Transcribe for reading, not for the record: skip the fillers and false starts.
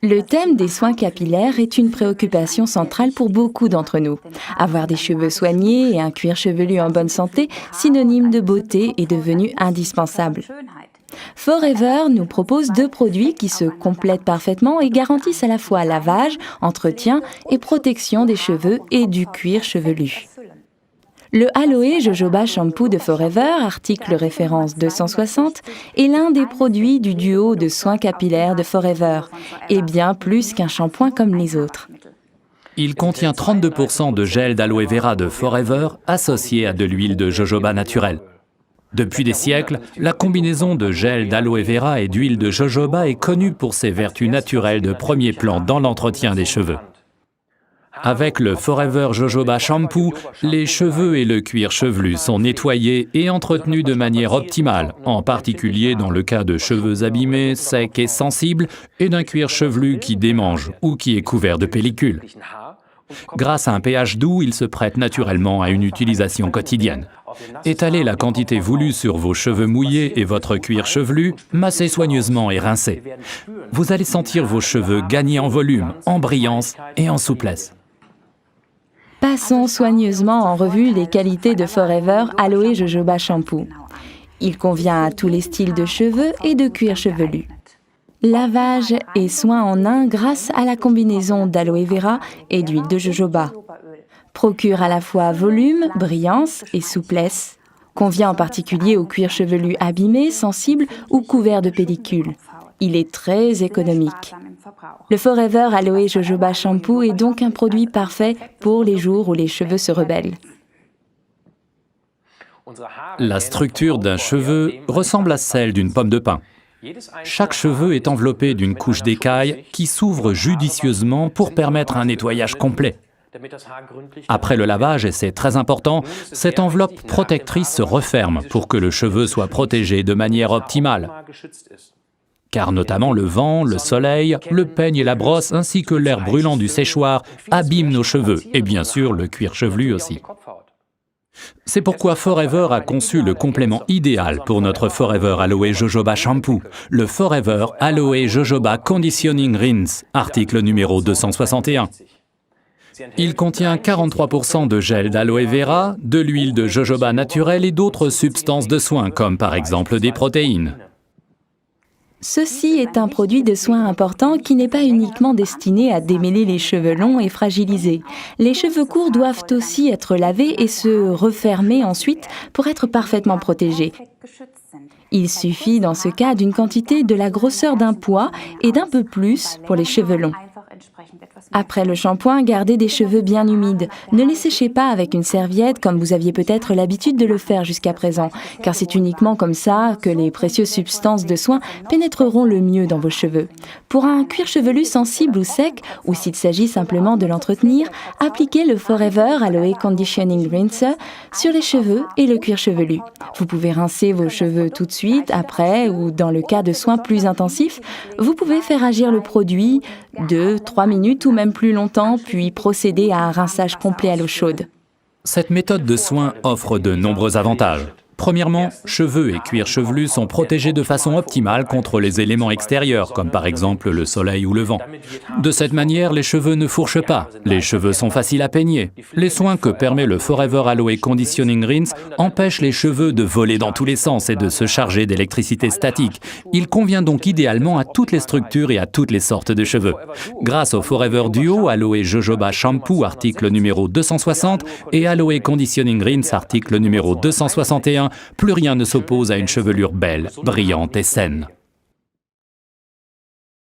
Le thème des soins capillaires est une préoccupation centrale pour beaucoup d'entre nous. Avoir des cheveux soignés et un cuir chevelu en bonne santé, synonyme de beauté, est devenu indispensable. Forever nous propose 2 produits qui se complètent parfaitement et garantissent à la fois lavage, entretien et protection des cheveux et du cuir chevelu. Le Aloe Jojoba Shampoo de Forever, article référence 260, est l'un des produits du duo de soins capillaires de Forever, et bien plus qu'un shampoing comme les autres. Il contient 32% de gel d'aloe vera de Forever associé à de l'huile de jojoba naturelle. Depuis des siècles, la combinaison de gel d'aloe vera et d'huile de jojoba est connue pour ses vertus naturelles de premier plan dans l'entretien des cheveux. Avec le Forever Jojoba Shampoo, les cheveux et le cuir chevelu sont nettoyés et entretenus de manière optimale, en particulier dans le cas de cheveux abîmés, secs et sensibles, et d'un cuir chevelu qui démange ou qui est couvert de pellicule. Grâce à un pH doux, il se prête naturellement à une utilisation quotidienne. Étalez la quantité voulue sur vos cheveux mouillés et votre cuir chevelu, massez soigneusement et rincez. Vous allez sentir vos cheveux gagner en volume, en brillance et en souplesse. Passons soigneusement en revue les qualités de Forever Aloe Jojoba Shampoo. Il convient à tous les styles de cheveux et de cuir chevelu. Lavage et soin en un grâce à la combinaison d'aloe vera et d'huile de jojoba. Procure à la fois volume, brillance et souplesse. Convient en particulier au cuir chevelu abîmé, sensible ou couvert de pellicule. Il est très économique. Le Forever Aloe Jojoba Shampoo est donc un produit parfait pour les jours où les cheveux se rebellent. La structure d'un cheveu ressemble à celle d'une pomme de pin. Chaque cheveu est enveloppé d'une couche d'écaille qui s'ouvre judicieusement pour permettre un nettoyage complet. Après le lavage, et c'est très important, cette enveloppe protectrice se referme pour que le cheveu soit protégé de manière optimale. Car notamment le vent, le soleil, le peigne et la brosse, ainsi que l'air brûlant du séchoir abîment nos cheveux, et bien sûr le cuir chevelu aussi. C'est pourquoi Forever a conçu le complément idéal pour notre Forever Aloe Jojoba Shampoo, le Forever Aloe Jojoba Conditioning Rinse, article numéro 261. Il contient 43% de gel d'aloe vera, de l'huile de jojoba naturelle et d'autres substances de soin, comme par exemple des protéines. Ceci est un produit de soin important qui n'est pas uniquement destiné à démêler les cheveux longs et fragilisés. Les cheveux courts doivent aussi être lavés et se refermer ensuite pour être parfaitement protégés. Il suffit dans ce cas d'une quantité de la grosseur d'un pois et d'un peu plus pour les cheveux longs. Après le shampoing, gardez des cheveux bien humides. Ne les séchez pas avec une serviette comme vous aviez peut-être l'habitude de le faire jusqu'à présent, car c'est uniquement comme ça que les précieuses substances de soin pénétreront le mieux dans vos cheveux. Pour un cuir chevelu sensible ou sec, ou s'il s'agit simplement de l'entretenir, appliquez le Forever Aloe Conditioning Rinser sur les cheveux et le cuir chevelu. Vous pouvez rincer vos cheveux tout de suite, après, ou dans le cas de soins plus intensifs, vous pouvez faire agir le produit 2-3 minutes ou même plus longtemps, puis procéder à un rinçage complet à l'eau chaude. Cette méthode de soin offre de nombreux avantages. Premièrement, cheveux et cuir chevelu sont protégés de façon optimale contre les éléments extérieurs, comme par exemple le soleil ou le vent. De cette manière, les cheveux ne fourchent pas, les cheveux sont faciles à peigner. Les soins que permet le Forever Aloe Conditioning Rinse empêchent les cheveux de voler dans tous les sens et de se charger d'électricité statique. Il convient donc idéalement à toutes les structures et à toutes les sortes de cheveux. Grâce au Forever Duo Aloe Jojoba Shampoo, article numéro 260, et Aloe Conditioning Rinse, article numéro 261, plus rien ne s'oppose à une chevelure belle, brillante et saine.